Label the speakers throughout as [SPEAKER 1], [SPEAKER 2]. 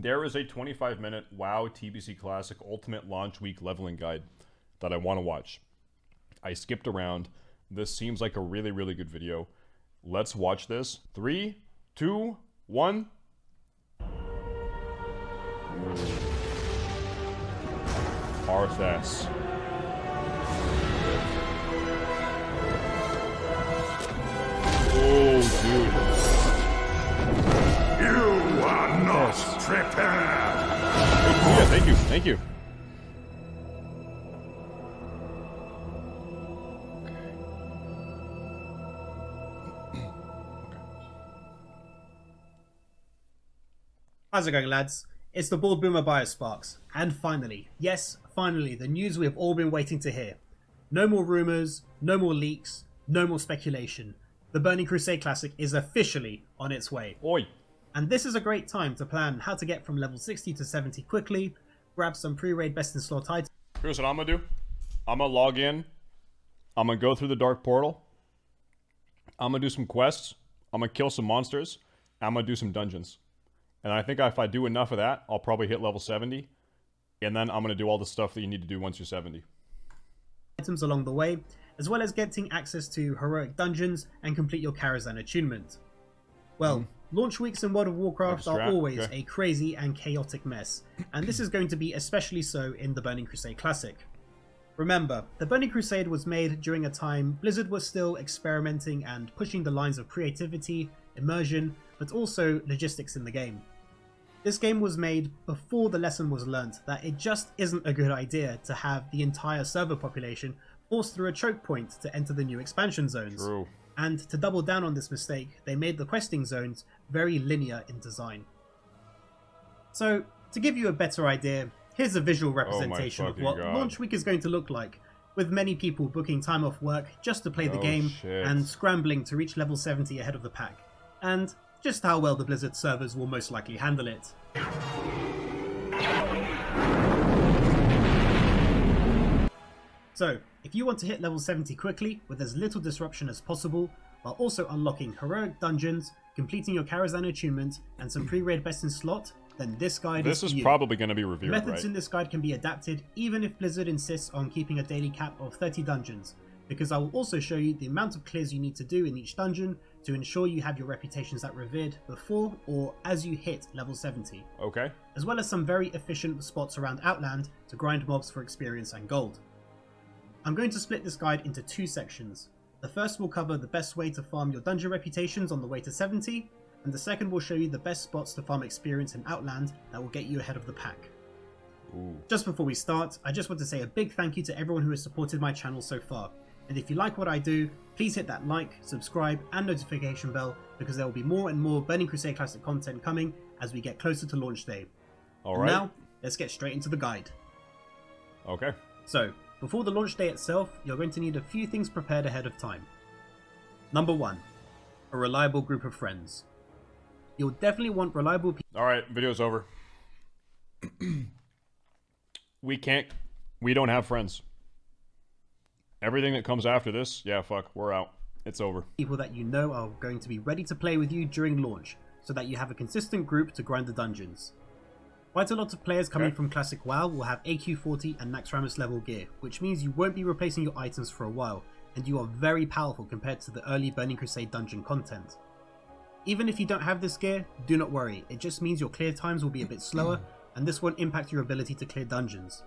[SPEAKER 1] There is a 25-minute WoW TBC Classic Ultimate Launch Week leveling guide that I want to watch. I skipped around. This seems like a really, really good video. Let's watch this. 3, 2, 1. Arthas. Oh, dude.
[SPEAKER 2] You are not prepared.
[SPEAKER 1] Yeah, thank you, thank you.
[SPEAKER 3] How's it going, lads? It's the Bald Boomer Biosparks, and finally, yes, finally, the news we have all been waiting to hear. No more rumours, no more leaks, no more speculation. The Burning Crusade Classic is officially on its way.
[SPEAKER 1] Oi.
[SPEAKER 3] And this is a great time to plan how to get from level 60 to 70 quickly, grab some pre-raid best in slot items.
[SPEAKER 1] Here's what I'm gonna do. I'm gonna log in. I'm gonna go through the dark portal. I'm gonna do some quests. I'm gonna kill some monsters. I'm gonna do some dungeons. And I think if I do enough of that, I'll probably hit level 70. And then I'm gonna do all the stuff that you need to do once you're 70.
[SPEAKER 3] Items along the way, as well as getting access to heroic dungeons and complete your Karazhan attunement. Well, launch weeks in World of Warcraft are always a crazy and chaotic mess, and this is going to be especially so in the Burning Crusade Classic. Remember, the Burning Crusade was made during a time Blizzard was still experimenting and pushing the lines of creativity, immersion, but also logistics in the game. This game was made before the lesson was learnt that it just isn't a good idea to have the entire server population forced through a choke point to enter the new expansion zones.
[SPEAKER 1] True.
[SPEAKER 3] And to double down on this mistake, they made the questing zones very linear in design. So, to give you a better idea, here's a visual representation of what launch week is going to look like, with many people booking time off work just to play the game and scrambling to reach level 70 ahead of the pack, and just how well the Blizzard servers will most likely handle it. So, if you want to hit level 70 quickly with as little disruption as possible, while also unlocking heroic dungeons, completing your Karazhan attunement, and some pre-raid best in slot, then this guide is for you.
[SPEAKER 1] This is probably going to be reviewed,
[SPEAKER 3] Methods in this guide can be adapted even if Blizzard insists on keeping a daily cap of 30 dungeons, because I will also show you the amount of clears you need to do in each dungeon to ensure you have your reputations at revered before or as you hit level 70.
[SPEAKER 1] Okay.
[SPEAKER 3] As well as some very efficient spots around Outland to grind mobs for experience and gold. I'm going to split this guide into two sections. The first will cover the best way to farm your dungeon reputations on the way to 70, and the second will show you the best spots to farm experience in Outland that will get you ahead of the pack.
[SPEAKER 1] Ooh.
[SPEAKER 3] Just before we start, I just want to say a big thank you to everyone who has supported my channel so far, and if you like what I do, please hit that like, subscribe and notification bell, because there will be more and more Burning Crusade Classic content coming as we get closer to launch day.
[SPEAKER 1] Alright.
[SPEAKER 3] Now, let's get straight into the guide.
[SPEAKER 1] Okay.
[SPEAKER 3] So, before the launch day itself, you're going to need a few things prepared ahead of time. Number 1. A reliable group of friends. You'll definitely want reliable people.
[SPEAKER 1] Alright, video's over. We don't have friends. Everything that comes after this, yeah, fuck, we're out. It's over.
[SPEAKER 3] People that you know are going to be ready to play with you during launch, so that you have a consistent group to grind the dungeons. Quite a lot of players coming from Classic WoW will have AQ40 and Naxxramas level gear, which means you won't be replacing your items for a while, and you are very powerful compared to the early Burning Crusade dungeon content. Even if you don't have this gear, do not worry, it just means your clear times will be a bit slower, and this won't impact your ability to clear dungeons.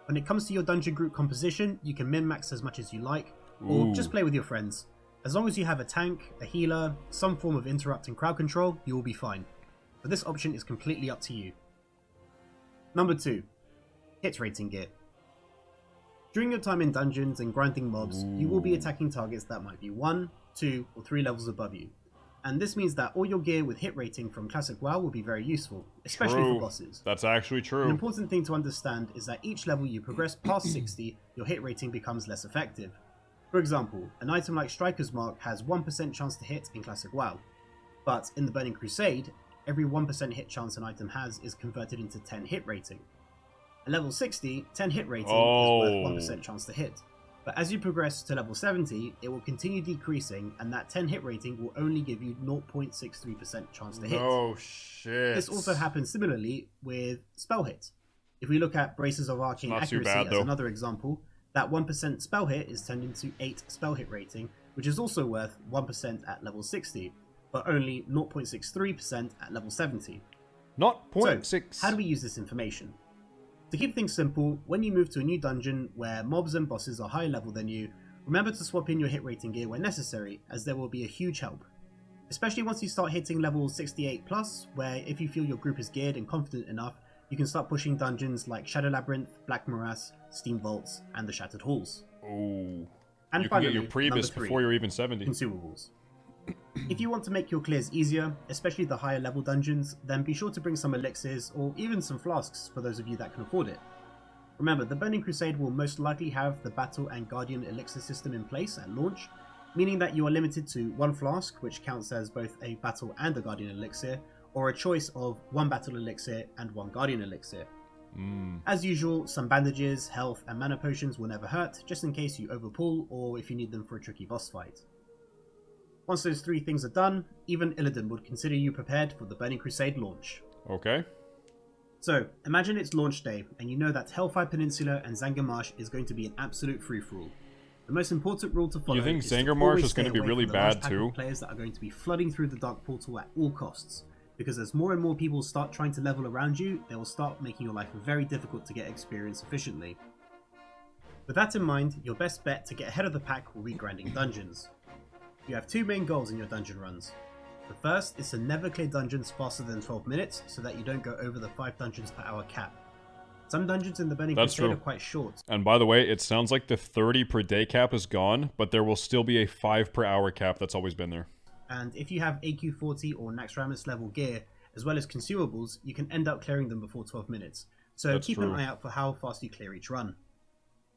[SPEAKER 3] When it comes to your dungeon group composition, you can min-max as much as you like, or just play with your friends. As long as you have a tank, a healer, some form of interrupt and crowd control, you will be fine. But this option is completely up to you. Number 2. Hit rating gear. During your time in dungeons and grinding mobs, you will be attacking targets that might be 1, 2, or 3 levels above you. And this means that all your gear with hit rating from Classic WoW will be very useful, especially for bosses.
[SPEAKER 1] That's actually true.
[SPEAKER 3] An important thing to understand is that each level you progress past 60, your hit rating becomes less effective. For example, an item like Striker's Mark has 1% chance to hit in Classic WoW, but in the Burning Crusade, every 1% hit chance an item has is converted into 10 hit rating. At level 60, 10 hit rating is worth 1% chance to hit. But as you progress to level 70, it will continue decreasing, and that 10 hit rating will only give you 0.63% chance to hit.
[SPEAKER 1] Oh shit.
[SPEAKER 3] This also happens similarly with spell hits. If we look at Braces of Arcane
[SPEAKER 1] Not too
[SPEAKER 3] Accuracy
[SPEAKER 1] bad,
[SPEAKER 3] as
[SPEAKER 1] though.
[SPEAKER 3] another example, that 1% spell hit is turned into 8 spell hit rating, which is also worth 1% at level 60, but only 0.63% at level 70.
[SPEAKER 1] Not
[SPEAKER 3] So,
[SPEAKER 1] 0.6.
[SPEAKER 3] how do we use this information? To keep things simple, when you move to a new dungeon where mobs and bosses are higher level than you, remember to swap in your hit rating gear when necessary, as there will be a huge help. Especially once you start hitting level 68+, where if you feel your group is geared and confident enough, you can start pushing dungeons like Shadow Labyrinth, Black Morass, Steam Vaults, and the Shattered Halls.
[SPEAKER 1] Ooh.
[SPEAKER 3] And
[SPEAKER 1] You can
[SPEAKER 3] finally,
[SPEAKER 1] get your Priebus
[SPEAKER 3] number 3,
[SPEAKER 1] before you're even 70.
[SPEAKER 3] consumables. If you want to make your clears easier, especially the higher level dungeons, then be sure to bring some elixirs or even some flasks for those of you that can afford it. Remember, the Burning Crusade will most likely have the Battle and Guardian elixir system in place at launch, meaning that you are limited to 1 flask, which counts as both a Battle and a Guardian elixir, or a choice of 1 Battle elixir and 1 Guardian elixir. As usual, some bandages, health, and mana potions will never hurt, just in case you overpull or if you need them for a tricky boss fight. Once those 3 things are done, even Illidan would consider you prepared for the Burning Crusade launch.
[SPEAKER 1] Okay.
[SPEAKER 3] So, imagine it's launch day, and you know that Hellfire Peninsula and Zangarmarsh is going to be an absolute free-for-all. The most important rule to follow
[SPEAKER 1] You think
[SPEAKER 3] is to
[SPEAKER 1] Zangarmarsh
[SPEAKER 3] always
[SPEAKER 1] is going
[SPEAKER 3] stay
[SPEAKER 1] to be
[SPEAKER 3] away
[SPEAKER 1] really
[SPEAKER 3] from the large
[SPEAKER 1] bad
[SPEAKER 3] pack of
[SPEAKER 1] too?
[SPEAKER 3] players that are going to be flooding through the Dark Portal at all costs, because as more and more people start trying to level around you, they will start making your life very difficult to get experience efficiently. With that in mind, your best bet to get ahead of the pack will be grinding dungeons. You have 2 main goals in your dungeon runs. The first is to never clear dungeons faster than 12 minutes, so that you don't go over the 5 dungeons per hour cap. Some dungeons in the Burning
[SPEAKER 1] That's
[SPEAKER 3] Crusade
[SPEAKER 1] true.
[SPEAKER 3] are quite short.
[SPEAKER 1] And by the way, it sounds like the 30 per day cap is gone, but there will still be a 5 per hour cap that's always been there.
[SPEAKER 3] And if you have AQ40 or Naxxramas level gear, as well as consumables, you can end up clearing them before 12 minutes. So
[SPEAKER 1] That's
[SPEAKER 3] keep
[SPEAKER 1] true.
[SPEAKER 3] an eye out for how fast you clear each run.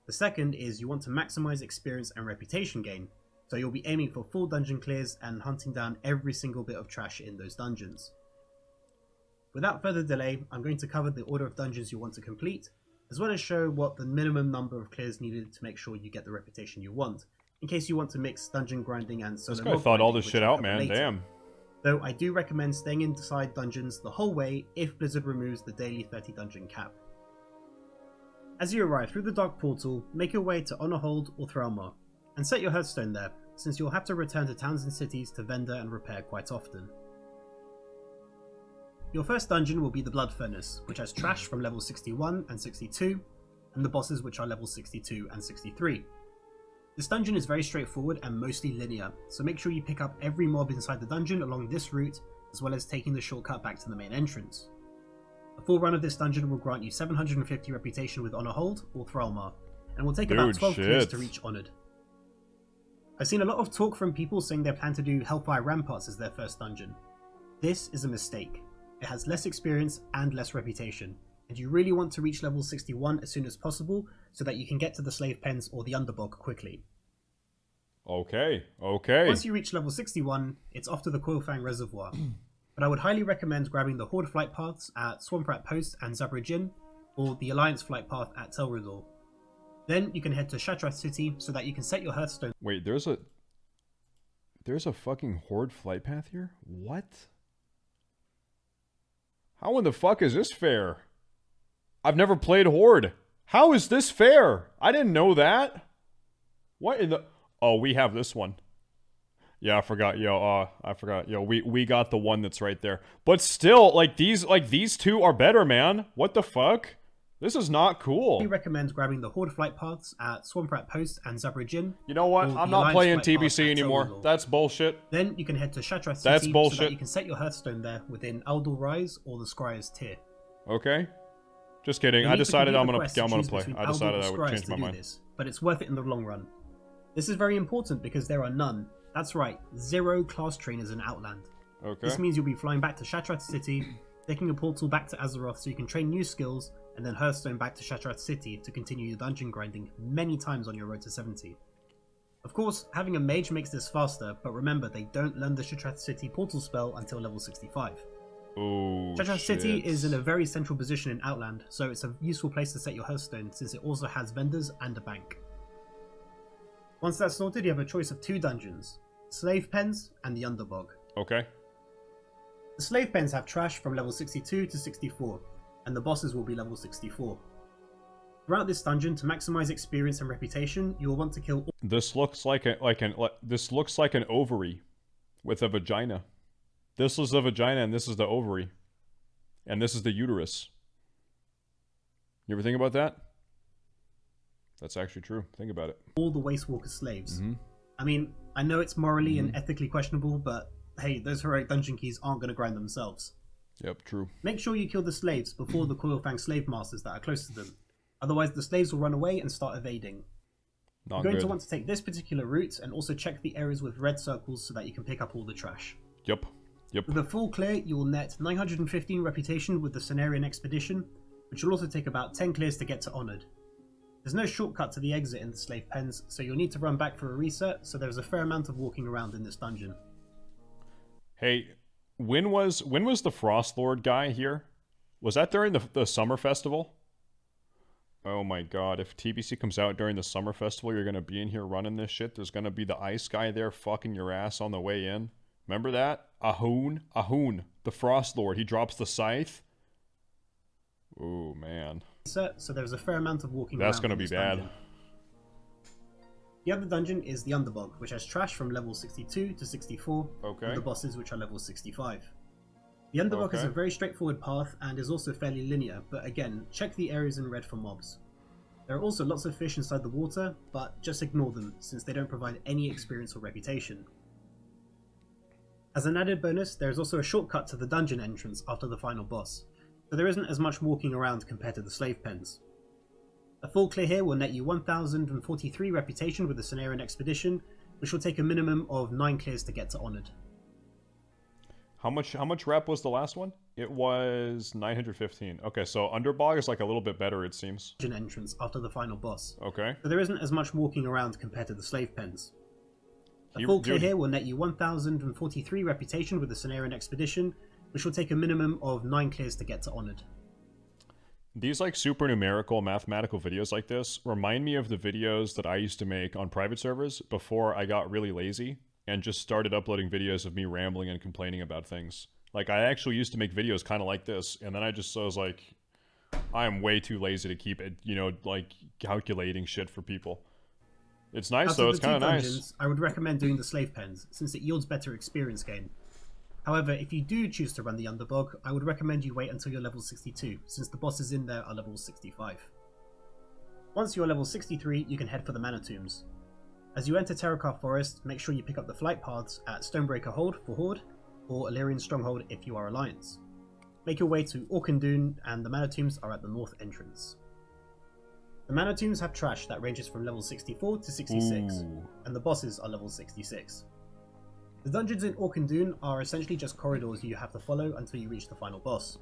[SPEAKER 3] The second is you want to maximize experience and reputation gain, so you'll be aiming for full dungeon clears and hunting down every single bit of trash in those dungeons. Without further delay, I'm going to cover the order of dungeons you want to complete, as well as show what the minimum number of clears needed to make sure you get the reputation you want, in case you want to mix dungeon grinding and solo
[SPEAKER 1] This guy
[SPEAKER 3] mob
[SPEAKER 1] thought all
[SPEAKER 3] grinding,
[SPEAKER 1] this
[SPEAKER 3] which
[SPEAKER 1] shit
[SPEAKER 3] I'll
[SPEAKER 1] out,
[SPEAKER 3] cover
[SPEAKER 1] man.
[SPEAKER 3] later.
[SPEAKER 1] Damn.
[SPEAKER 3] Though I do recommend staying inside dungeons the whole way if Blizzard removes the daily 30 dungeon cap. As you arrive through the Dark Portal, make your way to Honorhold or Threlmar, and set your hearthstone there, since you'll have to return to towns and cities to vendor and repair quite often. Your first dungeon will be the Blood Furnace, which has trash from level 61 and 62, and the bosses which are level 62 and 63. This dungeon is very straightforward and mostly linear, so make sure you pick up every mob inside the dungeon along this route, as well as taking the shortcut back to the main entrance. A full run of this dungeon will grant you 750 reputation with Honorhold or Threlmar, and will take about
[SPEAKER 1] Dude,
[SPEAKER 3] 12 clears
[SPEAKER 1] shit.
[SPEAKER 3] to reach Honoured. I've seen a lot of talk from people saying they plan to do Hellfire Ramparts as their first dungeon. This is a mistake. It has less experience and less reputation, and you really want to reach level 61 as soon as possible so that you can get to the Slave Pens or the Underbog quickly.
[SPEAKER 1] Okay. Okay.
[SPEAKER 3] Once you reach level 61, it's off to the Coilfang Reservoir, but I would highly recommend grabbing the Horde flight paths at Swamprat Post and Zabrijin, or the Alliance flight path at Tel'Rador. Then you can head to Shatrath City so that you can set your Hearthstone
[SPEAKER 1] Wait, there's a fucking Horde flight path here? What? How in the fuck is this fair? I've never played Horde. How is this fair? I didn't know that. What in the... Oh, we have this one. Yeah, I forgot. I forgot. We got the one that's right there. But still, these two are better, man. What the fuck? This is not cool.
[SPEAKER 3] I recommend grabbing the Horde flight paths at Swamprat Post and Zabrijin.
[SPEAKER 1] You know what?
[SPEAKER 3] or
[SPEAKER 1] I'm
[SPEAKER 3] the
[SPEAKER 1] not
[SPEAKER 3] Alliance
[SPEAKER 1] playing
[SPEAKER 3] flight path
[SPEAKER 1] TBC
[SPEAKER 3] at
[SPEAKER 1] anymore.
[SPEAKER 3] Tel'Rador.
[SPEAKER 1] That's bullshit.
[SPEAKER 3] Then you can head to Shatrath City
[SPEAKER 1] That's
[SPEAKER 3] so
[SPEAKER 1] bullshit.
[SPEAKER 3] that you can set your Hearthstone there within Aldor Rise or the Scryer's Tier.
[SPEAKER 1] Okay. Just kidding.
[SPEAKER 3] You'll
[SPEAKER 1] I
[SPEAKER 3] need to
[SPEAKER 1] decided
[SPEAKER 3] complete
[SPEAKER 1] I'm
[SPEAKER 3] the
[SPEAKER 1] gonna
[SPEAKER 3] quest to choose
[SPEAKER 1] play.
[SPEAKER 3] between
[SPEAKER 1] I
[SPEAKER 3] Aldor
[SPEAKER 1] decided
[SPEAKER 3] or
[SPEAKER 1] I would
[SPEAKER 3] Scryers
[SPEAKER 1] change
[SPEAKER 3] to
[SPEAKER 1] my
[SPEAKER 3] do
[SPEAKER 1] mind.
[SPEAKER 3] this, but it's worth it in the long run. This is very important because there are none. That's right, 0 class trainers in Outland.
[SPEAKER 1] Okay.
[SPEAKER 3] This means you'll be flying back to Shatrath City, taking a portal back to Azeroth so you can train new skills, and then Hearthstone back to Shatrath City to continue your dungeon grinding many times on your road to 70. Of course, having a mage makes this faster, but remember they don't learn the Shatrath City portal spell until level 65.
[SPEAKER 1] Oh,
[SPEAKER 3] Shatrath City
[SPEAKER 1] shit.
[SPEAKER 3] is in a very central position in Outland, so it's a useful place to set your Hearthstone since it also has vendors and a bank. Once that's sorted, you have a choice of 2 dungeons, Slave Pens and the Underbog.
[SPEAKER 1] Okay.
[SPEAKER 3] The Slave Pens have trash from level 62 to 64, and the bosses will be level 64. Throughout this dungeon, to maximize experience and reputation, you will want to kill all
[SPEAKER 1] This looks like this looks like an ovary with a vagina. This is the vagina and this is the ovary. And this is the uterus. You ever think about that? That's actually true. Think about it.
[SPEAKER 3] all the Waste Walker slaves. I mean, I know it's morally and ethically questionable, but hey, those heroic dungeon keys aren't going to grind themselves.
[SPEAKER 1] Yep, true.
[SPEAKER 3] Make sure you kill the slaves before the Coilfang slave masters that are close to them. Otherwise, the slaves will run away and start evading.
[SPEAKER 1] Not
[SPEAKER 3] You're going
[SPEAKER 1] good.
[SPEAKER 3] to want to take this particular route and also check the areas with red circles so that you can pick up all the trash.
[SPEAKER 1] Yep. Yep.
[SPEAKER 3] With a full clear, you will net 915 reputation with the Cenarian Expedition, which will also take about 10 clears to get to Honoured. There's no shortcut to the exit in the Slave Pens, so you'll need to run back for a reset, so there's a fair amount of walking around in this dungeon.
[SPEAKER 1] Hey, when was the Frost Lord guy here? Was that during the summer festival? Oh my god, if TBC comes out during the summer festival, you're gonna be in here running this shit. There's gonna be the ice guy there fucking your ass on the way in. Remember that? Ahoon? Ahoon. The Frost Lord. He drops the scythe. Oh man.
[SPEAKER 3] So there's a fair amount of walking
[SPEAKER 1] That's
[SPEAKER 3] around.
[SPEAKER 1] gonna
[SPEAKER 3] in
[SPEAKER 1] be
[SPEAKER 3] this
[SPEAKER 1] bad.
[SPEAKER 3] dungeon. The other dungeon is the Underbog, which has trash from level 62 to 64,
[SPEAKER 1] Okay.
[SPEAKER 3] and the bosses which are level 65. The Underbog has a
[SPEAKER 1] Okay.
[SPEAKER 3] very straightforward path and is also fairly linear, but again, check the areas in red for mobs. There are also lots of fish inside the water, but just ignore them since they don't provide any experience or reputation. As an added bonus, there is also a shortcut to the dungeon entrance after the final boss, so there isn't as much walking around compared to the Slave Pens. A full clear here will net you 1043 reputation with the Cenarian Expedition, which will take a minimum of 9 clears to get to Honoured.
[SPEAKER 1] How much rep was the last one? It was 915. Okay, so Underbog is like a little bit better, it seems.
[SPEAKER 3] Dungeon entrance after the final boss,
[SPEAKER 1] Okay.
[SPEAKER 3] so there isn't as much walking around compared to the Slave Pens. A
[SPEAKER 1] You-
[SPEAKER 3] full clear
[SPEAKER 1] dude.
[SPEAKER 3] here will net you 1043 reputation with the Cenarian Expedition, which will take a minimum of 9 clears to get to Honoured.
[SPEAKER 1] These like super numerical mathematical videos like this remind me of the videos that I used to make on private servers before I got really lazy and just started uploading videos of me rambling and complaining about things. Like I actually used to make videos kind of like this, and then I was like, I am way too lazy to keep it, like calculating shit for people. It's nice
[SPEAKER 3] Out
[SPEAKER 1] though,
[SPEAKER 3] of
[SPEAKER 1] it's
[SPEAKER 3] the two
[SPEAKER 1] kind of nice.
[SPEAKER 3] dungeons, I would recommend doing the Slave Pens, since it yields better experience gain. However, if you do choose to run the Underbog, I would recommend you wait until you're level 62, since the bosses in there are level 65. Once you're level 63, you can head for the Mana Tombs. As you enter Terakar Forest, make sure you pick up the flight paths at Stonebreaker Hold for Horde, or Illyrian Stronghold if you are Alliance. Make your way to Orkandun, and the Mana Tombs are at the north entrance. The Mana Tombs have trash that ranges from level 64 to 66,
[SPEAKER 1] Ooh.
[SPEAKER 3] and the bosses are level 66. The dungeons in Orkandun are essentially just corridors you have to follow until you reach the final boss.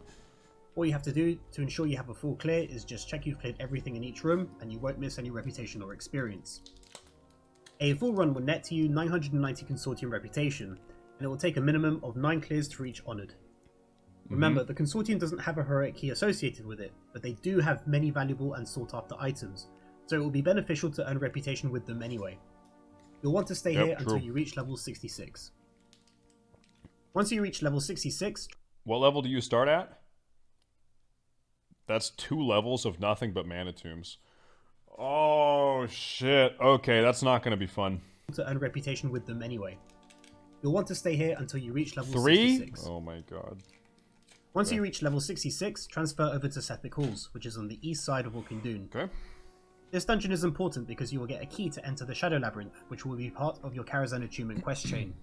[SPEAKER 3] All you have to do to ensure you have a full clear is just check you've cleared everything in each room, and you won't miss any reputation or experience. A full run will net to you 990 Consortium reputation, and it will take a minimum of 9 clears to reach Honoured. Remember, the Consortium doesn't have a heroic key associated with it, but they do have many valuable and sought after items, so it will be beneficial to earn reputation with them anyway. You'll want to stay
[SPEAKER 1] Yep,
[SPEAKER 3] here
[SPEAKER 1] true.
[SPEAKER 3] until you reach level 66. Once you reach level 66,
[SPEAKER 1] What level do you start at? That's 2 levels of nothing but Mana Tombs. Oh shit. Okay, that's not gonna be fun.
[SPEAKER 3] to earn reputation with them anyway. You'll want to stay here until you reach level
[SPEAKER 1] 3?
[SPEAKER 3] 66.
[SPEAKER 1] Oh my god.
[SPEAKER 3] Once you
[SPEAKER 1] Okay.
[SPEAKER 3] reach level 66, transfer over to Sethic Halls, which is on the east side of Orkandun.
[SPEAKER 1] Okay.
[SPEAKER 3] This dungeon is important because you will get a key to enter the Shadow Labyrinth, which will be part of your Kharazan achievement quest chain.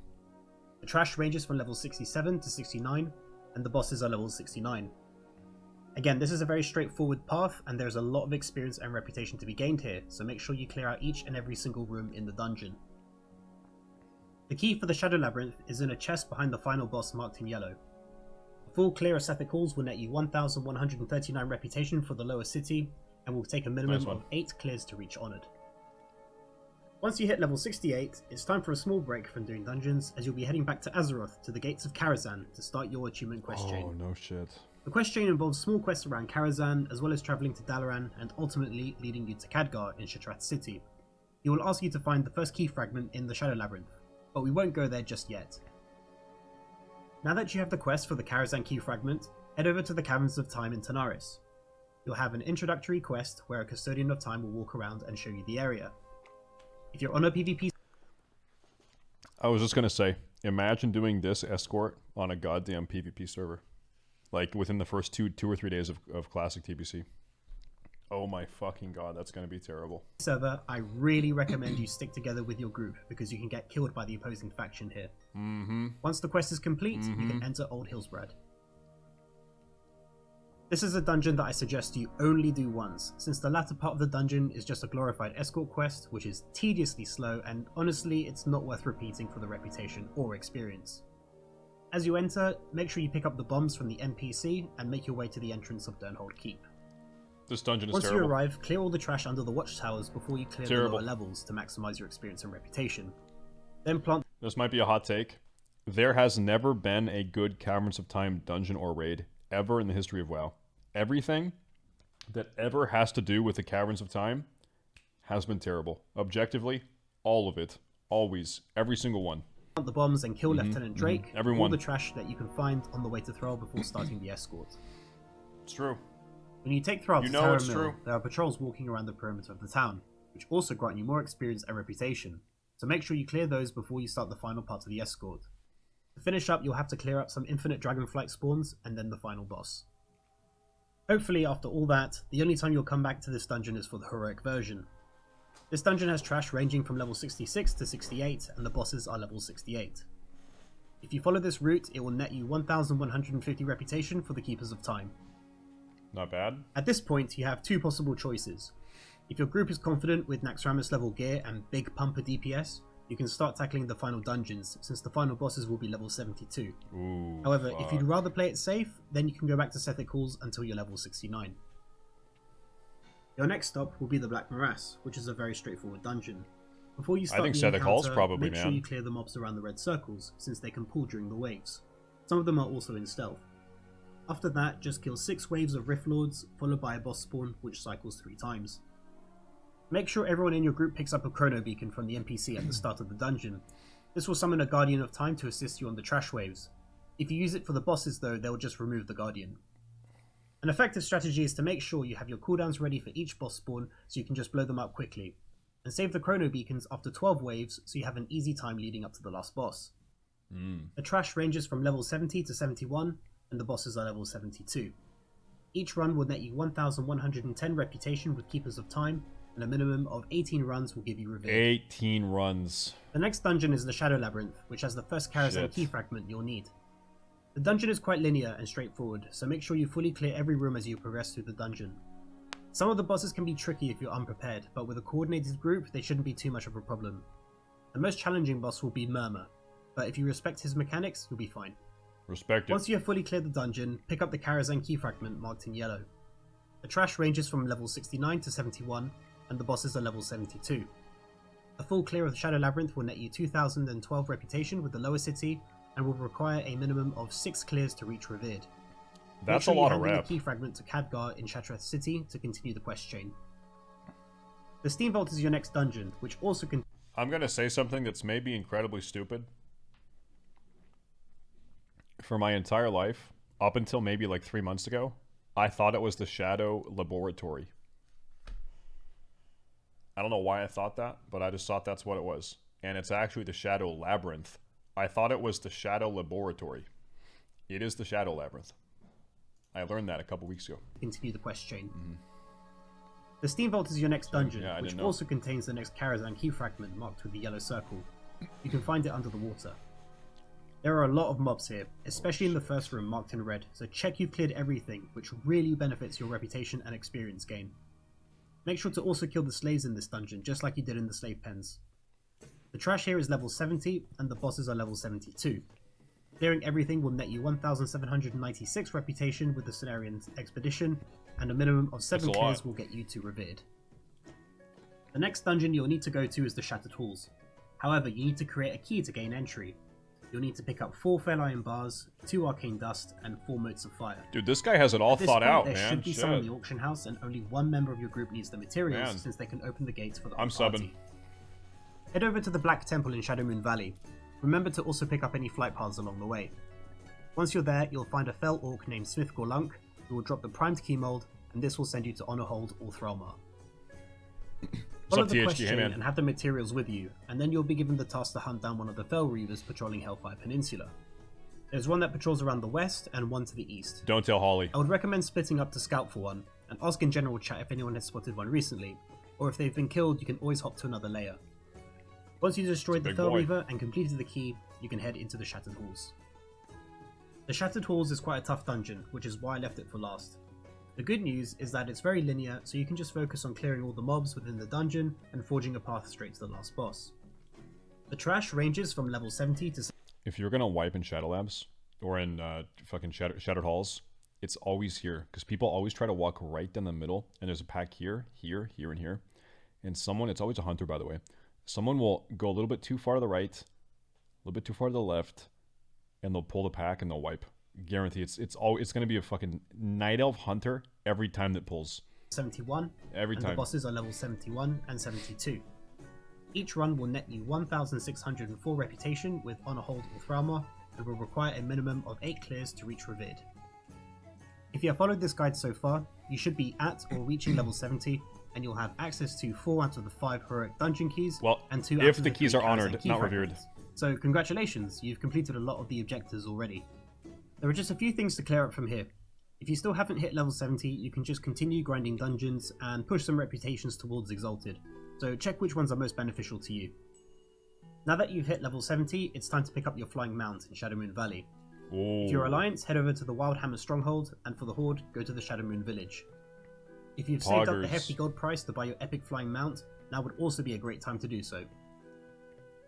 [SPEAKER 3] The trash ranges from level 67 to 69, and the bosses are level 69. Again, this is a very straightforward path, and there's a lot of experience and reputation to be gained here, so make sure you clear out each and every single room in the dungeon. The key for the Shadow Labyrinth is in a chest behind the final boss marked in yellow. A full clear of Sethic Halls will net you 1139 reputation for the lower city, and will take a minimum
[SPEAKER 1] Nice one.
[SPEAKER 3] of 8 clears to reach Honoured. Once you hit level 68, it's time for a small break from doing dungeons, as you'll be heading back to Azeroth to the gates of Karazhan to start your achievement quest
[SPEAKER 1] Oh
[SPEAKER 3] chain.
[SPEAKER 1] no shit.
[SPEAKER 3] The quest chain involves small quests around Karazhan, as well as travelling to Dalaran and ultimately leading you to Khadgar in Shattrath City. He will ask you to find the first key fragment in the Shadow Labyrinth, but we won't go there just yet. Now that you have the quest for the Karazhan key fragment, head over to the Caverns of Time in Tanaris. You'll have an introductory quest where a Custodian of Time will walk around and show you the area. If you're on a PvP...
[SPEAKER 1] I was just gonna say, imagine doing this escort on a goddamn PvP server. Like, within the first two or 3 days of classic TBC. Oh my fucking god, that's gonna be terrible.
[SPEAKER 3] server, I really recommend you stick together with your group because you can get killed by the opposing faction here. Once the quest is complete, you can enter Old Hillsbrad. This is a dungeon that I suggest you only do once, since the latter part of the dungeon is just a glorified escort quest, which is tediously slow, and honestly, it's not worth repeating for the reputation or experience. As you enter, make sure you pick up the bombs from the NPC and make your way to the entrance of Durnhold Keep.
[SPEAKER 1] This dungeon is
[SPEAKER 3] Once
[SPEAKER 1] terrible.
[SPEAKER 3] you arrive, clear all the trash under the watchtowers before you clear the lower levels to maximize your experience and reputation. Then plant...
[SPEAKER 1] This might be a hot take. There has never been a good Caverns of Time dungeon or raid ever in the history of WoW. Everything that ever has to do with the Caverns of Time has been terrible. Objectively, all of it. Always. Every single one.
[SPEAKER 3] Plant the bombs and kill Lieutenant Drake.
[SPEAKER 1] Everyone.
[SPEAKER 3] All the trash that you can find on the way to Thrall before starting the escort.
[SPEAKER 1] It's true.
[SPEAKER 3] When you take Thrall to
[SPEAKER 1] know
[SPEAKER 3] Terra
[SPEAKER 1] it's
[SPEAKER 3] Mill,
[SPEAKER 1] true.
[SPEAKER 3] there are patrols walking around the perimeter of the town, which also grant you more experience and reputation, so make sure you clear those before you start the final part of the escort. To finish up, you'll have to clear up some infinite dragonflight spawns, and then the final boss. Hopefully, after all that, the only time you'll come back to this dungeon is for the heroic version. This dungeon has trash ranging from level 66 to 68, and the bosses are level 68. If you follow this route, it will net you 1150 reputation for the Keepers of Time.
[SPEAKER 1] Not bad.
[SPEAKER 3] At this point, you have two possible choices. If your group is confident with Naxxramas level gear and big pumper DPS, you can start tackling the final dungeons, since the final bosses will be level 72.
[SPEAKER 1] Ooh,
[SPEAKER 3] However, if you'd rather play it safe, then you can go back to Sethic Halls until you're level 69. Your next stop will be the Black Morass, which is a very straightforward dungeon. Before you start
[SPEAKER 1] think
[SPEAKER 3] the
[SPEAKER 1] Sethic Halls
[SPEAKER 3] encounter,
[SPEAKER 1] probably,
[SPEAKER 3] make sure
[SPEAKER 1] man.
[SPEAKER 3] you clear the mobs around the red circles, since they can pull during the waves. Some of them are also in stealth. After that, just kill 6 waves of Rift Lords, followed by a boss spawn, which cycles 3 times. Make sure everyone in your group picks up a chrono beacon from the NPC at the start of the dungeon. This will summon a Guardian of Time to assist you on the trash waves. If you use it for the bosses though, they'll just remove the Guardian. An effective strategy is to make sure you have your cooldowns ready for each boss spawn so you can just blow them up quickly, and save the chrono beacons after 12 waves so you have an easy time leading up to the last boss. The trash ranges from level 70 to 71, and the bosses are level 72. Each run will net you 1110 reputation with Keepers of Time, and a minimum of 18 runs will give you reveal.
[SPEAKER 1] 18 runs.
[SPEAKER 3] The next dungeon is the Shadow Labyrinth, which has the first Karazhan key fragment you'll need. The dungeon is quite linear and straightforward, so make sure you fully clear every room as you progress through the dungeon. Some of the bosses can be tricky if you're unprepared, but with a coordinated group, they shouldn't be too much of a problem. The most challenging boss will be Murmur, but if you respect his mechanics, you'll be fine.
[SPEAKER 1] Respect it.
[SPEAKER 3] Once you have fully cleared the dungeon, pick up the Karazhan key fragment marked in yellow. The trash ranges from level 69 to 71, and the bosses are level 72. A full clear of the Shadow Labyrinth will net you 2012 reputation with the lower city, and will require a minimum of 6 clears to reach Revered.
[SPEAKER 1] That's a lot of
[SPEAKER 3] Make sure you hand in
[SPEAKER 1] rep.
[SPEAKER 3] the key fragment to Khadgar in Shattrath City to continue the quest chain. The Steam Vault is your next dungeon, which also contains...
[SPEAKER 1] I'm gonna say something that's maybe incredibly stupid. For my entire life, up until maybe like 3 months ago, I thought it was the Shadow Laboratory. I don't know why I thought that, but I just thought that's what it was. And it's actually the Shadow Labyrinth. I thought it was the Shadow Laboratory. It is the Shadow Labyrinth. I learned that a couple weeks ago.
[SPEAKER 3] continue the quest chain. The Steam Vault is your next dungeon,
[SPEAKER 1] yeah, I
[SPEAKER 3] which
[SPEAKER 1] didn't know.
[SPEAKER 3] also contains the next Karazhan key fragment marked with the yellow circle. You can find it under the water. There are a lot of mobs here, especially in the first room marked in red, so check you've cleared everything, which really benefits your reputation and experience gain. Make sure to also kill the slaves in this dungeon, just like you did in the slave pens. The trash here is level 70, and the bosses are level 72. Clearing everything will net you 1796 reputation with the Cenarian Expedition, and a minimum of 7
[SPEAKER 1] That's a
[SPEAKER 3] clears
[SPEAKER 1] lot.
[SPEAKER 3] will get you to Revered. The next dungeon you'll need to go to is the Shattered Halls. However, you need to create a key to gain entry. You'll need to pick up 4 Fair Iron Bars, 2 Arcane Dust, and 4 Motes of Fire.
[SPEAKER 1] Dude, this guy has it all
[SPEAKER 3] At this
[SPEAKER 1] thought
[SPEAKER 3] point,
[SPEAKER 1] out,
[SPEAKER 3] there
[SPEAKER 1] man.
[SPEAKER 3] should be some in
[SPEAKER 1] Shit.
[SPEAKER 3] the auction house, and only one member of your group needs the materials,
[SPEAKER 1] Man.
[SPEAKER 3] since they can open the gates for the
[SPEAKER 1] I'm
[SPEAKER 3] whole party.
[SPEAKER 1] subbing.
[SPEAKER 3] Head over to the Black Temple in Shadowmoon Valley. Remember to also pick up any flight paths along the way. Once you're there, you'll find a fell orc named Smith Gorlunk, who will drop the primed key mold, and this will send you to Honor Hold or Thralmar. Follow the quest chain and have the materials with you, and then you'll be given the task to hunt down one of the Fell Reavers patrolling Hellfire Peninsula. There's one that patrols around the west and one to the east.
[SPEAKER 1] Don't tell Holly.
[SPEAKER 3] I would recommend splitting up to scout for one, and ask in general chat if anyone has spotted one recently, or if they've been killed you can always hop to another layer. Once you've destroyed the Fell Reaver and completed the key, you can head into the Shattered Halls. The Shattered Halls is quite a tough dungeon, which is why I left it for last. The good news is that it's very linear, so you can just focus on clearing all the mobs within the dungeon and forging a path straight to the last boss. The trash ranges from level 70 to...
[SPEAKER 1] If you're gonna wipe in Shadow Labs, or in fucking Shattered Halls, it's always here. Because people always try to walk right down the middle, and there's a pack here, here, here, and here. And someone, it's always a hunter by the way, someone will go a little bit too far to the right, a little bit too far to the left, and they'll pull the pack and they'll wipe. Guarantee it's gonna be a fucking Night Elf hunter every time that pulls.
[SPEAKER 3] 71.
[SPEAKER 1] Every time.
[SPEAKER 3] The bosses are level 71 and 72. Each run will net you 1,604 reputation with Honor Hold or Thralmar, and will require a minimum of 8 clears to reach Revered. If you have followed this guide so far, you should be at or reaching level 70, and you'll have access to 4 out of the 5 heroic dungeon keys, and 2 out
[SPEAKER 1] if
[SPEAKER 3] of
[SPEAKER 1] the keys are honored,
[SPEAKER 3] key
[SPEAKER 1] not
[SPEAKER 3] fragments.
[SPEAKER 1] revered.
[SPEAKER 3] So congratulations, you've completed a lot of the objectives already. There are just a few things to clear up from here. If you still haven't hit level 70, you can just continue grinding dungeons and push some reputations towards Exalted, so check which ones are most beneficial to you. Now that you've hit level 70, it's time to pick up your Flying Mount in Shadowmoon Valley.
[SPEAKER 1] Ooh.
[SPEAKER 3] If you're Alliance, head over to the Wildhammer Stronghold, and for the Horde, go to the Shadowmoon Village. If you've saved up the hefty gold price to buy your epic Flying Mount, now would also be a great time to do so.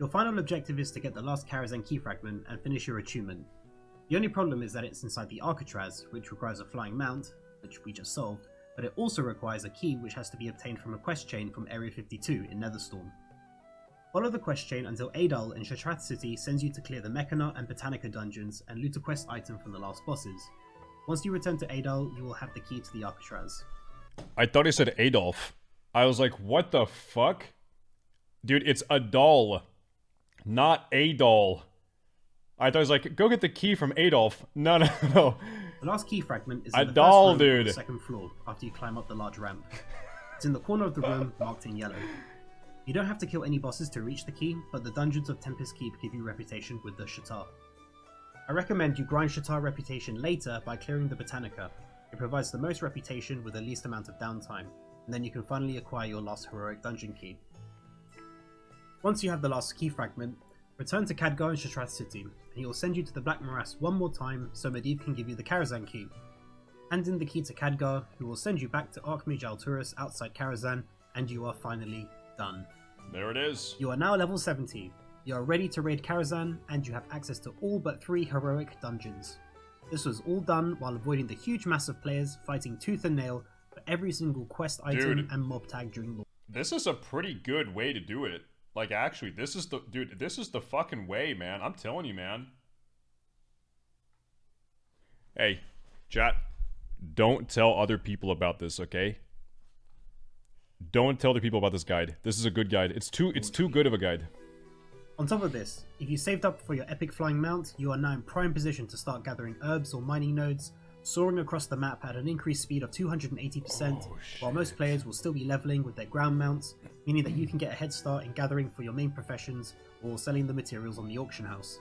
[SPEAKER 3] Your final objective is to get the last Kharazan key fragment and finish your attunement. The only problem is that it's inside the Arcatraz, which requires a Flying Mount, which we just solved, but it also requires a key which has to be obtained from a quest chain from Area 52 in Netherstorm. Follow the quest chain until Adal in Shattrath City sends you to clear the Mechana and Botanica dungeons and loot a quest item from the last bosses. Once you return to Adal, you will have the key to the Arcatraz.
[SPEAKER 1] I thought he said Adolf. I was like, what the fuck? Dude, it's Adal, not Adol. I thought he was like, go get the key from Adolf. No, no, no.
[SPEAKER 3] The last key fragment is in the first room on the second floor, after you climb up the large ramp. It's in the corner of the room, marked in yellow. You don't have to kill any bosses to reach the key, but the dungeons of Tempest Keep give you reputation with the Shattar. I recommend you grind Shattar reputation later by clearing the Botanica. It provides the most reputation with the least amount of downtime, and then you can finally acquire your last heroic dungeon key. Once you have the last key fragment, return to Khadgar in Shattrath City, and he will send you to the Black Morass one more time so Medivh can give you the Karazhan key. Hand in the key to Khadgar, who will send you back to Archmage Alturas outside Karazhan, and you are finally done.
[SPEAKER 1] There it is.
[SPEAKER 3] You are now level 70. You are ready to raid Karazhan, and you have access to all but 3 heroic dungeons. This was all done while avoiding the huge mass of players fighting tooth and nail for every single quest item and mob tag during launch.
[SPEAKER 1] This is a pretty good way to do it. Like, actually, this is the fucking way, man. I'm telling you, man. Hey, chat, don't tell other people about this, okay? Don't tell other people about this guide. This is a good guide. It's too good of a guide.
[SPEAKER 3] On top of this, if you saved up for your epic flying mount, you are now in prime position to start gathering herbs or mining nodes, soaring across the map at an increased speed of 280%, while most players will still be leveling with their ground mounts, meaning that you can get a head start in gathering for your main professions or selling the materials on the auction house.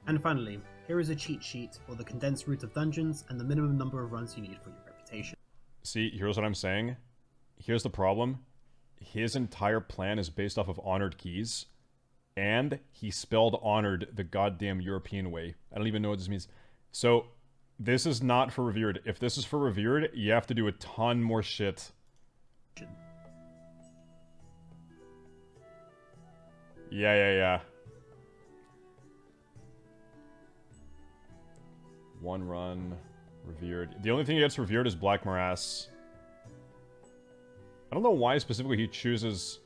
[SPEAKER 3] And finally, here is a cheat sheet for the condensed route of dungeons and the minimum number of runs you need for your reputation.
[SPEAKER 1] See, here's what I'm saying. Here's the problem. His entire plan is based off of honored keys. And he spelled honored the goddamn European way. I don't even know what this means. So, this is not for revered. If this is for revered, you have to do a ton more shit. Yeah. One run, revered. The only thing he gets revered is Black Morass. I don't know why specifically he chooses...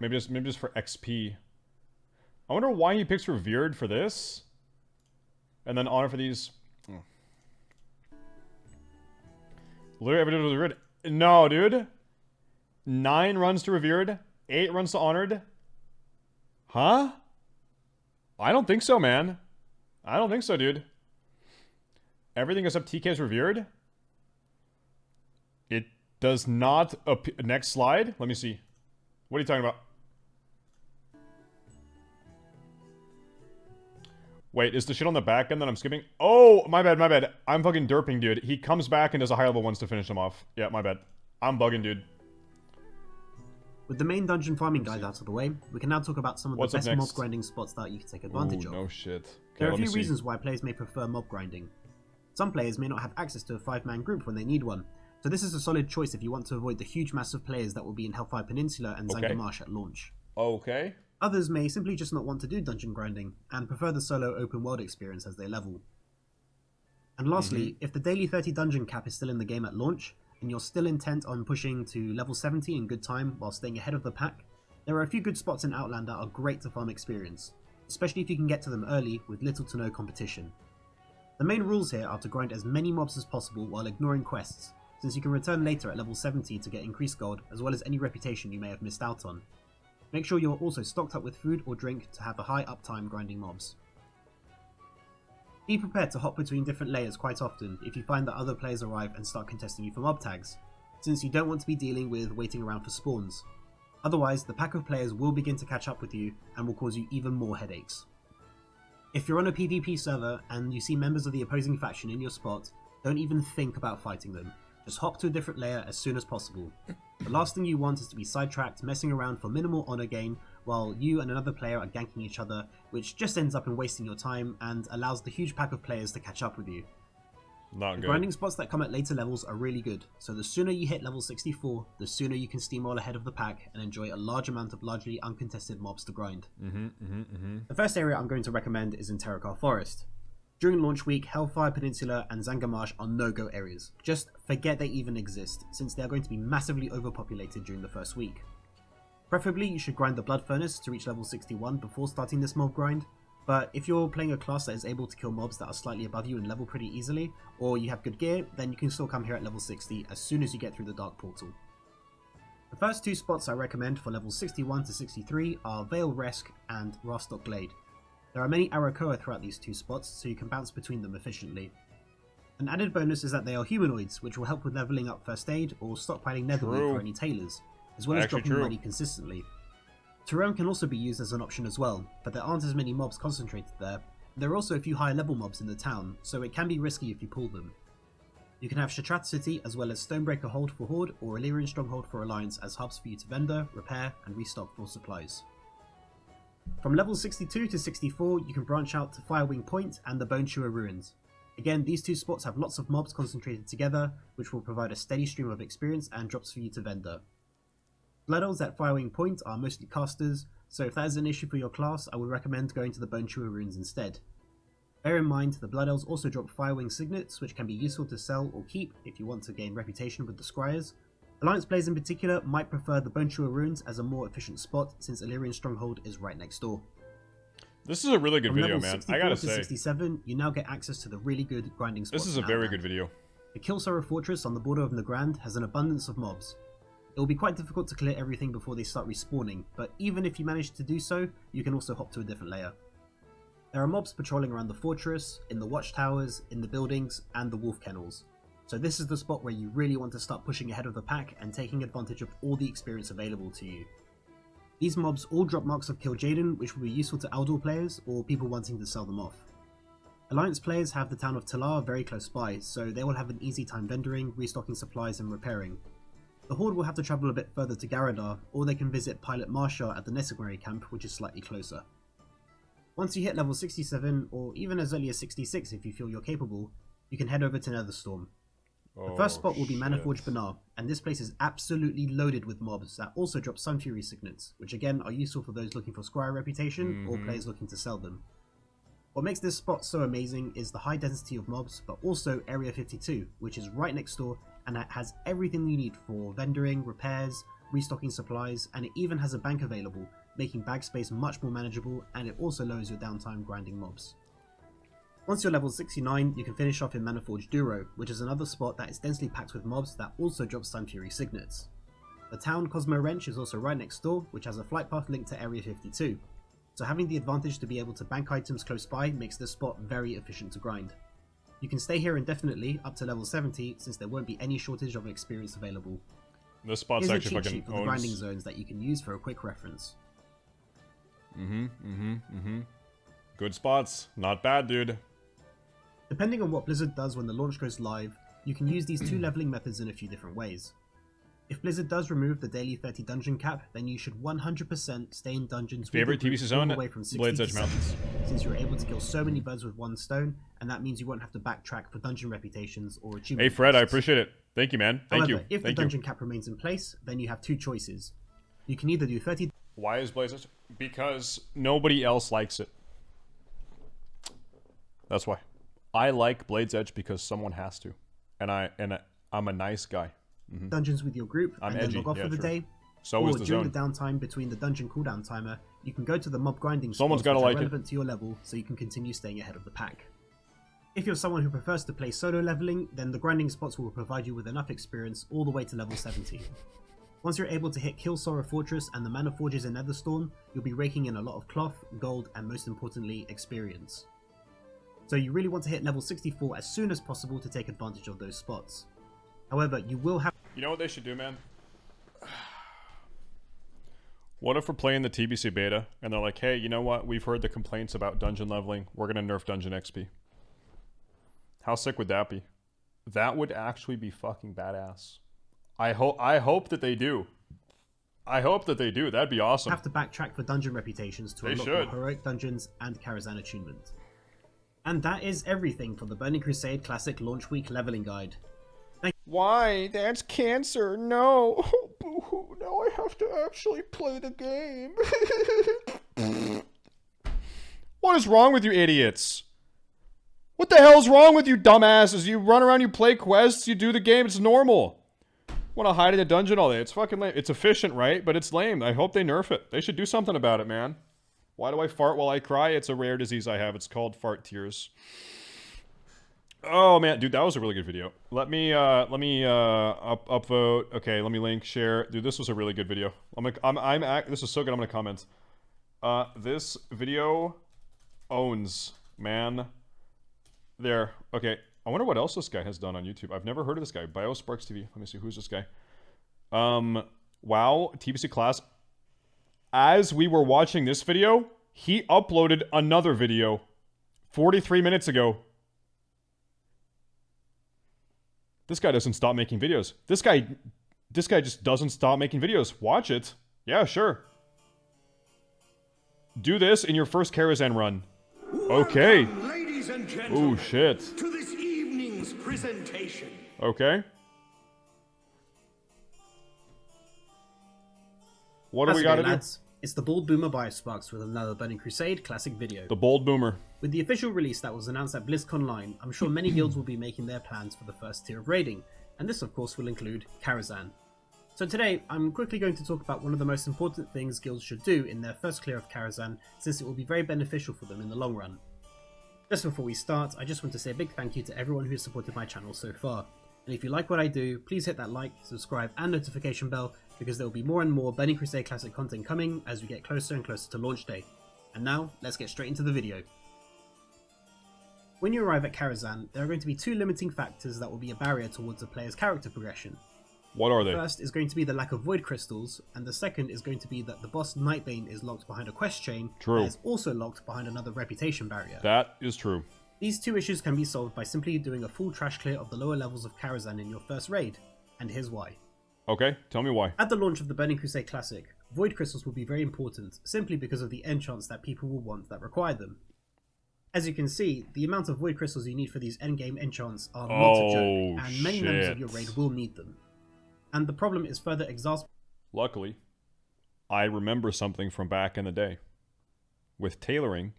[SPEAKER 1] Maybe just for XP. I wonder why he picks revered for this. And then honor for these. Oh. Literally every revered. No, dude. 9 runs to revered, 8 runs to honored, Huh? I don't think so, man. I don't think so, dude. Everything except TK is revered? It does not appear. Next slide. Let me see. What are you talking about? Wait, is the shit on the back end that I'm skipping? Oh, my bad, my bad. I'm fucking derping, dude. He comes back and does a high level ones to finish them off. Yeah, my bad. I'm bugging, dude.
[SPEAKER 3] With the main dungeon farming guide out of the way, we can now talk about some of
[SPEAKER 1] What's
[SPEAKER 3] the
[SPEAKER 1] up
[SPEAKER 3] best mob
[SPEAKER 1] next?
[SPEAKER 3] grinding spots that you can take advantage
[SPEAKER 1] Ooh,
[SPEAKER 3] of.
[SPEAKER 1] no shit. Okay,
[SPEAKER 3] There are a
[SPEAKER 1] let me
[SPEAKER 3] few
[SPEAKER 1] see.
[SPEAKER 3] reasons why players may prefer mob grinding. Some players may not have access to a 5-man group when they need one, so this is a solid choice if you want to avoid the huge mass of players that will be in Hellfire Peninsula and
[SPEAKER 1] Okay.
[SPEAKER 3] Zangarmarsh at launch.
[SPEAKER 1] Okay.
[SPEAKER 3] Others may simply just not want to do dungeon grinding, and prefer the solo open world experience as they level. And lastly, if the daily 30 dungeon cap is still in the game at launch, and you're still intent on pushing to level 70 in good time while staying ahead of the pack, there are a few good spots in Outland that are great to farm experience, especially if you can get to them early with little to no competition. The main rules here are to grind as many mobs as possible while ignoring quests, since you can return later at level 70 to get increased gold as well as any reputation you may have missed out on. Make sure you're also stocked up with food or drink to have a high uptime grinding mobs. Be prepared to hop between different layers quite often if you find that other players arrive and start contesting you for mob tags, since you don't want to be dealing with waiting around for spawns. Otherwise, the pack of players will begin to catch up with you and will cause you even more headaches. If you're on a PvP server and you see members of the opposing faction in your spot, don't even think about fighting them. Just hop to a different layer as soon as possible. The last thing you want is to be sidetracked messing around for minimal honor gain while you and another player are ganking each other, which just ends up in wasting your time and allows the huge pack of players to catch up with you.
[SPEAKER 1] Not
[SPEAKER 3] The
[SPEAKER 1] good.
[SPEAKER 3] grinding spots that come at later levels are really good, so the sooner you hit level 64, the sooner you can steamroll ahead of the pack and enjoy a large amount of largely uncontested mobs to grind. The first area I'm going to recommend is in Terakar Forest. During launch week, Hellfire Peninsula and Zangarmarsh are no-go areas. Just forget they even exist, since they are going to be massively overpopulated during the first week. Preferably, you should grind the Blood Furnace to reach level 61 before starting this mob grind, but if you're playing a class that is able to kill mobs that are slightly above you and level pretty easily, or you have good gear, then you can still come here at level 60 as soon as you get through the Dark Portal. The first two spots I recommend for levels 61 to 63 are Vale Resk and Rastock Glade. There are many Arakoa throughout these two spots, so you can bounce between them efficiently. An added bonus is that they are humanoids, which will help with leveling up first aid or stockpiling netherweed
[SPEAKER 1] True.
[SPEAKER 3] for any tailors, as well as
[SPEAKER 1] Actually
[SPEAKER 3] dropping
[SPEAKER 1] true.
[SPEAKER 3] money consistently. Terrain can also be used as an option as well, but there aren't as many mobs concentrated there. There are also a few higher level mobs in the town, so it can be risky if you pull them. You can have Shattrath City as well as Stonebreaker Hold for Horde or Illyrian Stronghold for Alliance as hubs for you to vendor, repair, and restock for supplies. From level 62 to 64, you can branch out to Firewing Point and the Bone Chewer Ruins. Again, these two spots have lots of mobs concentrated together, which will provide a steady stream of experience and drops for you to vendor. Blood Elves at Firewing Point are mostly casters, so if that is an issue for your class, I would recommend going to the Bone Chewer Ruins instead. Bear in mind, the Blood Elves also drop Firewing Signets, which can be useful to sell or keep if you want to gain reputation with the Scryers. Alliance players in particular might prefer the Bone Chewer Ruins as a more efficient spot, since Illyrian Stronghold is right next door.
[SPEAKER 1] This is a really good
[SPEAKER 3] From
[SPEAKER 1] video,
[SPEAKER 3] level
[SPEAKER 1] man.
[SPEAKER 3] 64
[SPEAKER 1] I gotta
[SPEAKER 3] to
[SPEAKER 1] say.
[SPEAKER 3] 67, you now get access to the really good grinding spots.
[SPEAKER 1] This is a
[SPEAKER 3] in
[SPEAKER 1] very
[SPEAKER 3] Outland.
[SPEAKER 1] good video.
[SPEAKER 3] The Kilsara Fortress on the border of Nagrand has an abundance of mobs. It will be quite difficult to clear everything before they start respawning, but even if you manage to do so, you can also hop to a different layer. There are mobs patrolling around the fortress, in the watchtowers, in the buildings, and the wolf kennels. So this is the spot where you really want to start pushing ahead of the pack and taking advantage of all the experience available to you. These mobs all drop marks of Kil'jaeden, which will be useful to Eldor players or people wanting to sell them off. Alliance players have the town of Talar very close by, so they will have an easy time vendoring, restocking supplies and repairing. The Horde will have to travel a bit further to Garadar, or they can visit Pilot Marshar at the Nesegmari camp, which is slightly closer. Once you hit level 67, or even as early as 66 if you feel you're capable, you can head over to Netherstorm. The first spot will be Manaforge Banar, and this place is absolutely loaded with mobs that also drop Sun Fury Signets, which again are useful for those looking for Scryer reputation or players looking to sell them. What makes this spot so amazing is the high density of mobs, but also Area 52, which is right next door and it has everything you need for vendoring, repairs, restocking supplies, and it even has a bank available, making bag space much more manageable, and it also lowers your downtime grinding mobs. Once you're level 69, you can finish off in Manaforge Duro, which is another spot that is densely packed with mobs that also drop Sun Fury Signets. The town Cosmo Wrench is also right next door, which has a flight path linked to Area 52. so having the advantage to be able to bank items close by makes this spot very efficient to grind. You can stay here indefinitely up to level 70 since there won't be any shortage of experience available.
[SPEAKER 1] This spot's
[SPEAKER 3] Here's a
[SPEAKER 1] actually
[SPEAKER 3] cheat
[SPEAKER 1] fucking
[SPEAKER 3] sheet for the grinding zones that you can use for a quick reference.
[SPEAKER 1] Good spots. Not bad, dude.
[SPEAKER 3] Depending on what Blizzard does when the launch goes live, you can use these two leveling methods in a few different ways. If Blizzard does remove the daily 30 dungeon cap, then you should 100% stay in dungeons
[SPEAKER 1] Favorite TBC zone?
[SPEAKER 3] all the way from 60
[SPEAKER 1] Blades
[SPEAKER 3] to
[SPEAKER 1] Edge
[SPEAKER 3] 70,
[SPEAKER 1] Mountains.
[SPEAKER 3] since you're able to kill so many birds with one stone, and that means you won't have to backtrack for dungeon reputations or achievement.
[SPEAKER 1] Hey, Fred, I
[SPEAKER 3] quests.
[SPEAKER 1] appreciate it. Thank you, man. Thank
[SPEAKER 3] However,
[SPEAKER 1] you.
[SPEAKER 3] if the dungeon cap remains in place, then you have two choices. You can either do 30...
[SPEAKER 1] Why is Blades Edge? Because nobody else likes it. That's why. I like Blades Edge because someone has to. And I'm a nice guy.
[SPEAKER 3] dungeons with your group
[SPEAKER 1] I'm
[SPEAKER 3] and
[SPEAKER 1] edgy,
[SPEAKER 3] then log off
[SPEAKER 1] yeah,
[SPEAKER 3] for the
[SPEAKER 1] true.
[SPEAKER 3] day.
[SPEAKER 1] So
[SPEAKER 3] or
[SPEAKER 1] is the
[SPEAKER 3] during
[SPEAKER 1] zone.
[SPEAKER 3] the downtime between the dungeon cooldown timer, you can go to the mob grinding
[SPEAKER 1] Someone's
[SPEAKER 3] spots
[SPEAKER 1] gotta
[SPEAKER 3] which
[SPEAKER 1] like
[SPEAKER 3] are
[SPEAKER 1] it.
[SPEAKER 3] relevant to your level so you can continue staying ahead of the pack. If you're someone who prefers to play solo leveling, then the grinding spots will provide you with enough experience all the way to level 70. Once you're able to hit Kilsora Fortress and the Mana Forges in Netherstorm, you'll be raking in a lot of cloth, gold, and most importantly, experience. So you really want to hit level 64 as soon as possible to take advantage of those spots. However, you will have...
[SPEAKER 1] You know what they should do, man? What if we're playing the TBC beta and they're like, hey, you know what? We've heard the complaints about dungeon leveling. We're going to nerf dungeon XP. How sick would that be? That would actually be fucking badass. I hope that they do. I hope that they do. That'd be awesome.
[SPEAKER 3] have to backtrack for dungeon reputations to
[SPEAKER 1] They
[SPEAKER 3] unlock
[SPEAKER 1] should.
[SPEAKER 3] your heroic dungeons and Karazhan attunement. And that is everything for the Burning Crusade Classic Launch Week Leveling Guide.
[SPEAKER 1] Why? That's cancer. No. Oh, boo-hoo. Now I have to actually play the game. What is wrong with you idiots? What the hell's wrong with you dumbasses? You run around, you play quests, you do the game, it's normal. Want to hide in a dungeon all day. It's fucking lame. It's efficient, right? But it's lame. I hope they nerf it. They should do something about it, man. Why do I fart while I cry? It's a rare disease I have. It's called fart tears. Oh man, dude, that was a really good video. Let me upvote. Okay, let me link, share. Dude, this was a really good video. This is so good. I'm gonna comment. This video owns, man. There. Okay. I wonder what else this guy has done on YouTube. I've never heard of this guy. BiosparksTV. Let me see. Who's this guy? Wow. TBC class. As we were watching this video, he uploaded another video 43 minutes ago. This guy doesn't stop making videos. This guy just doesn't stop making videos. Watch it. Yeah, sure. Do this in your first Karazhan run. Okay.
[SPEAKER 2] Welcome, ladies and gentlemen,
[SPEAKER 1] Oh, shit.
[SPEAKER 2] to this evening's presentation.
[SPEAKER 1] Okay. What do
[SPEAKER 3] How's
[SPEAKER 1] we
[SPEAKER 3] it
[SPEAKER 1] gotta
[SPEAKER 3] going,
[SPEAKER 1] do?
[SPEAKER 3] lads? It's the Bald Boomer Biosparks with another Burning Crusade Classic video.
[SPEAKER 1] The Bold Boomer.
[SPEAKER 3] With the official release that was announced at BlizzConline, I'm sure many guilds will be making their plans for the first tier of raiding, and this of course will include Karazhan. So today, I'm quickly going to talk about one of the most important things guilds should do in their first clear of Karazhan, since it will be very beneficial for them in the long run. Just before we start, I just want to say a big thank you to everyone who has supported my channel so far. And if you like what I do, please hit that like, subscribe and notification bell, because there will be more and more Burning Crusade Classic content coming as we get closer and closer to launch day. And now, let's get straight into the video. When you arrive at Karazhan, there are going to be two limiting factors that will be a barrier towards a player's character progression.
[SPEAKER 1] What are they?
[SPEAKER 3] First is going to be the lack of void crystals, and the second is going to be that the boss Nightbane is locked behind a quest chain
[SPEAKER 1] True.
[SPEAKER 3] that is also locked behind another reputation barrier.
[SPEAKER 1] That is true.
[SPEAKER 3] These two issues can be solved by simply doing a full trash clear of the lower levels of Karazhan in your first raid, and here's why.
[SPEAKER 1] Okay, tell me why.
[SPEAKER 3] At the launch of the Burning Crusade Classic, void crystals will be very important, simply because of the enchants that people will want that require them. As you can see, the amount of void crystals you need for these endgame enchants are not a joke, and many members of your raid will need them. And the problem is further exacerbated.
[SPEAKER 1] Luckily, I remember something from back in the day. With tailoring,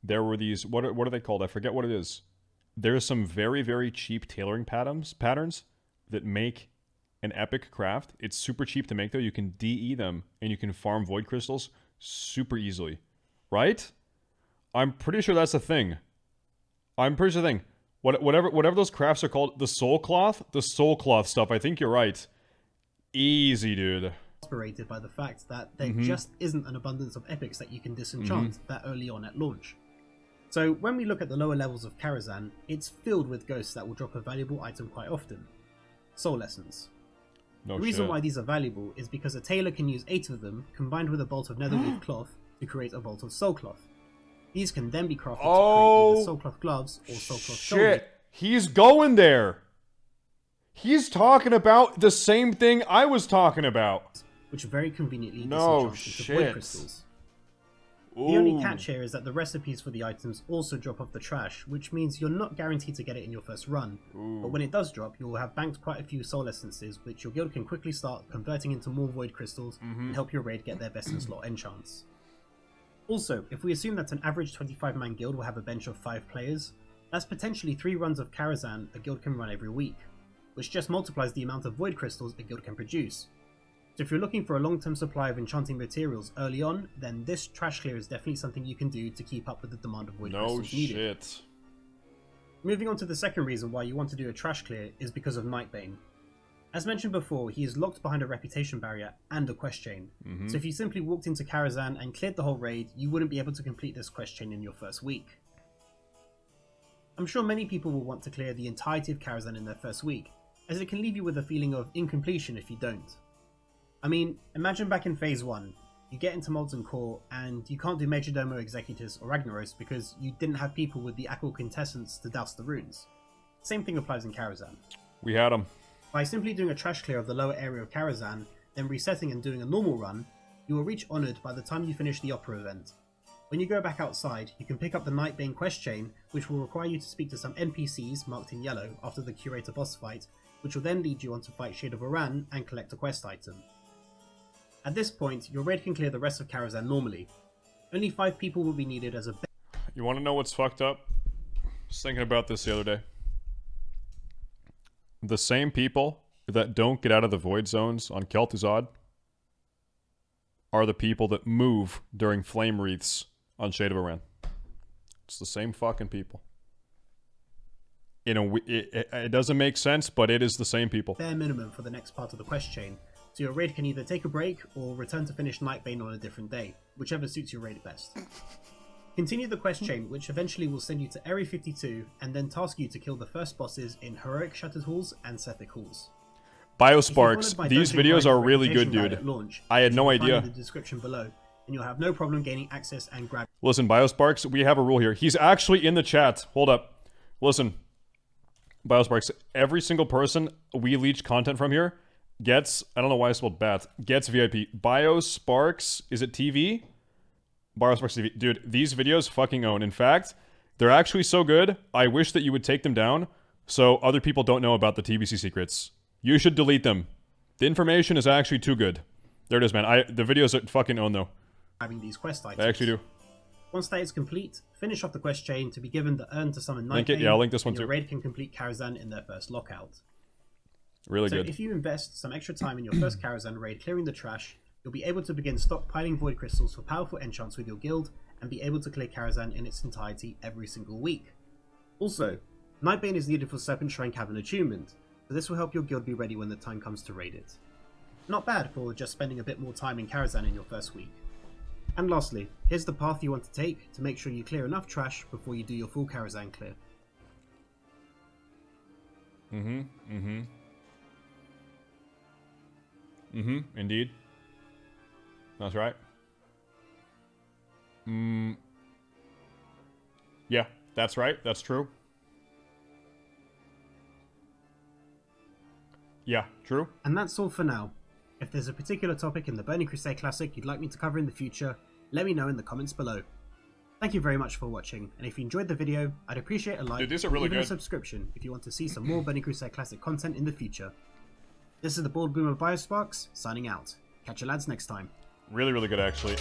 [SPEAKER 1] there were these, what are they called? I forget what it is. There's some very, very cheap tailoring patterns that make an epic craft. It's super cheap to make though. You can DE them and you can farm void crystals super easily. Right? I'm pretty sure that's a thing. I'm pretty sure the thing. Whatever those crafts are called, the soul cloth stuff, I think you're right. Easy, dude.
[SPEAKER 3] exasperated by the fact that there just isn't an abundance of epics that you can disenchant that early on at launch. So when we look at the lower levels of Karazhan, it's filled with ghosts that will drop a valuable item quite often. Soul Essence.
[SPEAKER 1] No
[SPEAKER 3] The reason
[SPEAKER 1] shit.
[SPEAKER 3] why these are valuable is because a tailor can use 8 of them combined with a bolt of netherweave cloth to create a bolt of soul cloth. These can then be crafted to create either soul cloth gloves or soul cloth shoulders.
[SPEAKER 1] Shit. He's going there. He's talking about the same thing I was talking about.
[SPEAKER 3] Which very conveniently
[SPEAKER 1] No
[SPEAKER 3] disenchant into void
[SPEAKER 1] shit.
[SPEAKER 3] crystals.
[SPEAKER 1] Ooh.
[SPEAKER 3] The only catch here is that the recipes for the items also drop off the trash, which means you're not guaranteed to get it in your first run. But when it does drop, you will have banked quite a few soul essences, which your guild can quickly start converting into more void crystals and help your raid get their best in slot enchants. Also, if we assume that an average 25-man guild will have a bench of 5 players, that's potentially 3 runs of Karazhan a guild can run every week, which just multiplies the amount of void crystals a guild can produce. So if you're looking for a long-term supply of enchanting materials early on, then this trash clear is definitely something you can do to keep up with the demand of void
[SPEAKER 1] No
[SPEAKER 3] crystals needed.
[SPEAKER 1] shit.
[SPEAKER 3] Moving on to the second reason why you want to do a trash clear is because of Nightbane. As mentioned before, he is locked behind a reputation barrier and a quest chain. So if you simply walked into Karazhan and cleared the whole raid, you wouldn't be able to complete this quest chain in your first week. I'm sure many people will want to clear the entirety of Karazhan in their first week, as it can leave you with a feeling of incompletion if you don't. I mean, imagine back in Phase 1, you get into Molten Core and you can't do Majordomo Executus or Ragnaros because you didn't have people with the Aqua Quintessence to douse the runes. Same thing applies in Karazhan.
[SPEAKER 1] We had him.
[SPEAKER 3] By simply doing a trash clear of the lower area of Karazhan, then resetting and doing a normal run, you will reach Honoured by the time you finish the Opera event. When you go back outside, you can pick up the Nightbane quest chain, which will require you to speak to some NPCs marked in yellow after the Curator boss fight, which will then lead you on to fight Shade of Oran and collect a quest item. At this point, your raid can clear the rest of Karazhan normally. Only 5 people will be needed as a
[SPEAKER 1] You want to know what's fucked up? I was thinking about this the other day. The same people that don't get out of the void zones on Kel'Thuzad are the people that move during flame wreaths on Shade of Oran. It's the same fucking people. It doesn't make sense, but it is the same people.
[SPEAKER 3] bare minimum for the next part of the quest chain, so your raid can either take a break or return to finish Nightbane on a different day, whichever suits your raid best. Continue the quest chain, which eventually will send you to Area 52 and then task you to kill the first bosses in Heroic Shattered Halls and Sethic Halls.
[SPEAKER 1] BioSparks, these videos are really good, dude.
[SPEAKER 3] Launch,
[SPEAKER 1] I had no
[SPEAKER 3] find
[SPEAKER 1] idea.
[SPEAKER 3] in the description below, and you'll have no problem gaining access and grab.
[SPEAKER 1] Listen, BioSparks, we have a rule here. He's actually in the chat. Hold up. Listen, BioSparks, every single person we leech content from here gets, I don't know why I spelled bat, gets VIP. BioSparks, is it TV? BioSparks TV. Dude, these videos fucking own. In fact, they're actually so good, I wish that you would take them down so other people don't know about the TBC secrets. You should delete them. The information is actually too good. There it is, man. The videos are fucking own, though.
[SPEAKER 3] Grabbing these quest items.
[SPEAKER 1] They actually do.
[SPEAKER 3] Once that is complete, finish off the quest chain to be given the urn to summon Nightbane.
[SPEAKER 1] Link it? Yeah, I'll link this one
[SPEAKER 3] and your
[SPEAKER 1] too.
[SPEAKER 3] raid can complete Karazhan in their first lockout.
[SPEAKER 1] Really
[SPEAKER 3] So
[SPEAKER 1] good.
[SPEAKER 3] if you invest some extra time in your first Karazhan raid clearing the trash, you'll be able to begin stockpiling void crystals for powerful enchants with your guild and be able to clear Karazhan in its entirety every single week. Also, Nightbane is needed for Serpent Shrine Cavern attunement, so this will help your guild be ready when the time comes to raid it. Not bad for just spending a bit more time in Karazhan in your first week. And lastly, here's the path you want to take to make sure you clear enough trash before you do your full Karazhan clear.
[SPEAKER 1] Indeed. That's right. Yeah, that's right. That's true. Yeah, true.
[SPEAKER 3] And that's all for now. If there's a particular topic in the Burning Crusade Classic you'd like me to cover in the future, let me know in the comments below. Thank you very much for watching, and if you enjoyed the video, I'd appreciate a like
[SPEAKER 1] Dude, these are
[SPEAKER 3] and
[SPEAKER 1] really
[SPEAKER 3] even a
[SPEAKER 1] good.
[SPEAKER 3] subscription if you want to see some more Burning Crusade Classic content in the future. This is the Bald Boomer BioSparks, signing out. Catch you lads next time.
[SPEAKER 1] Really, really good, actually.